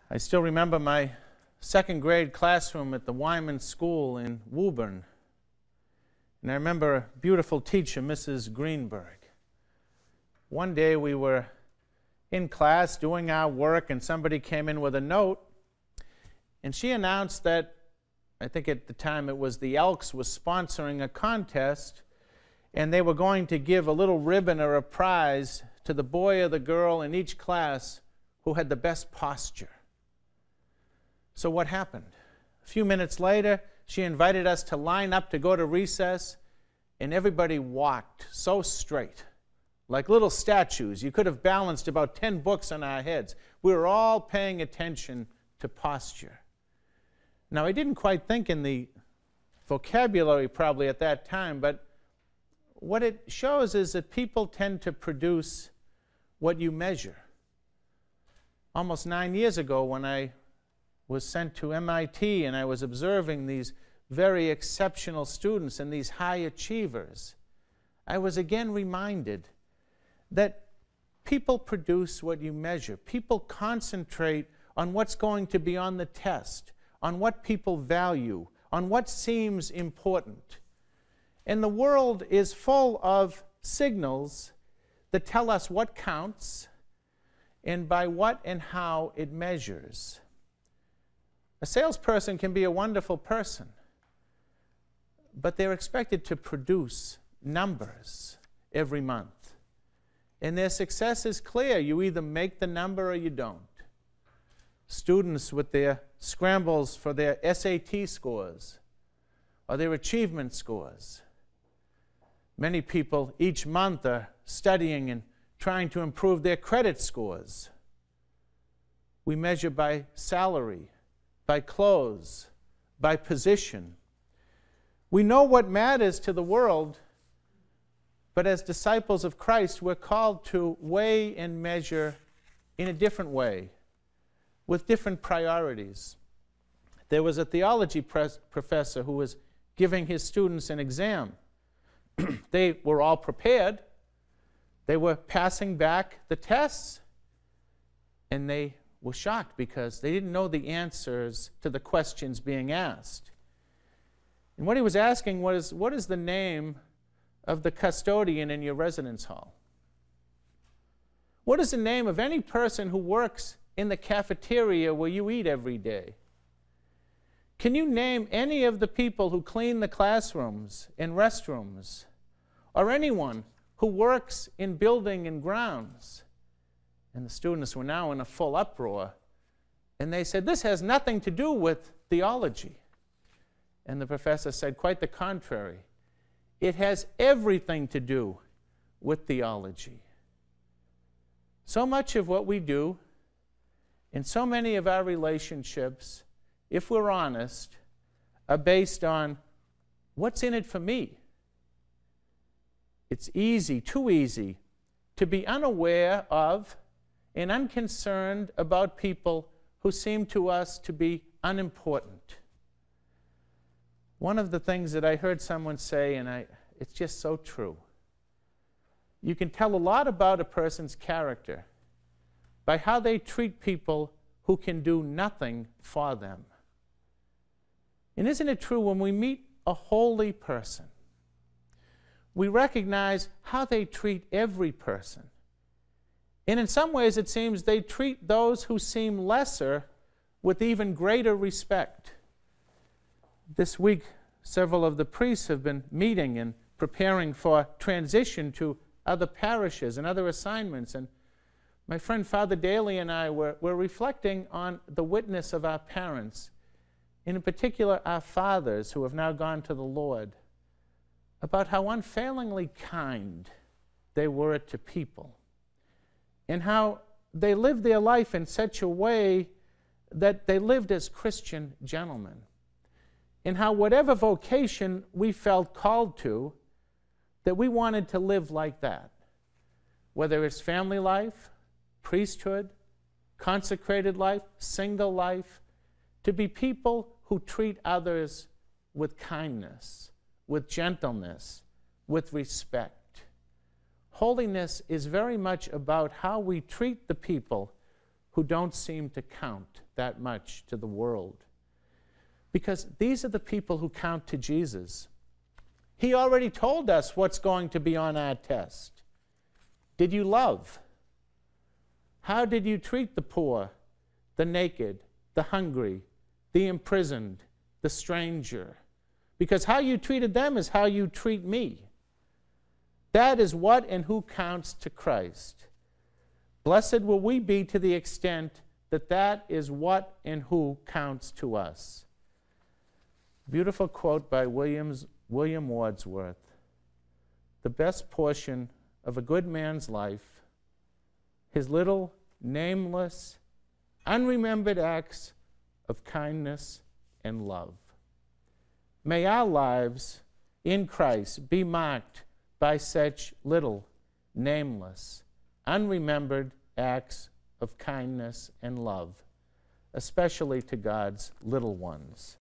I still remember my second grade classroom at the Wyman School in Woburn. And I remember a beautiful teacher, Mrs. Greenberg. One day we were in class doing our work and somebody came in with a note and she announced that, I think at the time it was the Elks was sponsoring a contest and they were going to give a little ribbon or a prize to the boy or the girl in each class who had the best posture. So what happened? A few minutes later, she invited us to line up to go to recess, and everybody walked so straight, like little statues. You could have balanced about 10 books on our heads. We were all paying attention to posture. Now, I didn't quite think in the vocabulary probably at that time, but what it shows is that people tend to produce what you measure. Almost 9 years ago, when I was sent to MIT and I was observing these very exceptional students and these high achievers, I was again reminded that people produce what you measure. People concentrate on what's going to be on the test, on what people value, on what seems important. And the world is full of signals that tell us what counts and by what and how it measures. A salesperson can be a wonderful person, but they're expected to produce numbers every month. And their success is clear. You either make the number or you don't. Students with their scrambles for their SAT scores or their achievement scores. Many people each month are studying and trying to improve their credit scores. We measure by salary, by clothes, by position. We know what matters to the world, but as disciples of Christ, we're called to weigh and measure in a different way, with different priorities. There was a theology professor who was giving his students an exam. They were all prepared. They were passing back the tests, and they were shocked because they didn't know the answers to the questions being asked. And what he was asking was, what is the name of the custodian in your residence hall? What is the name of any person who works in the cafeteria where you eat every day? Can you name any of the people who clean the classrooms and restrooms, or anyone who works in building and grounds? And the students were now in a full uproar. And they said, this has nothing to do with theology. And the professor said, quite the contrary. It has everything to do with theology. So much of what we do, and so many of our relationships, if we're honest, are based on what's in it for me. It's easy, too easy, to be unaware of and unconcerned about people who seem to us to be unimportant. One of the things that I heard someone say, and it's just so true, you can tell a lot about a person's character by how they treat people who can do nothing for them. And isn't it true, when we meet a holy person, we recognize how they treat every person. And in some ways, it seems they treat those who seem lesser with even greater respect. This week, several of the priests have been meeting and preparing for transition to other parishes and other assignments. And my friend Father Daly and I were reflecting on the witness of our parents, and in particular our fathers who have now gone to the Lord, about how unfailingly kind they were to people, and how they lived their life in such a way that they lived as Christian gentlemen, and how whatever vocation we felt called to, that we wanted to live like that, whether it's family life, priesthood, consecrated life, single life, to be people who treat others with kindness, with gentleness, with respect. Holiness is very much about how we treat the people who don't seem to count that much to the world. Because these are the people who count to Jesus. He already told us what's going to be on our test. Did you love? How did you treat the poor, the naked, the hungry, the imprisoned, the stranger? Because how you treated them is how you treat me. That is what and who counts to Christ. Blessed will we be to the extent that that is what and who counts to us. Beautiful quote by William Wordsworth. The best portion of a good man's life, his little, nameless, unremembered acts of kindness and love. May our lives in Christ be marked by such little, nameless, unremembered acts of kindness and love, especially to God's little ones.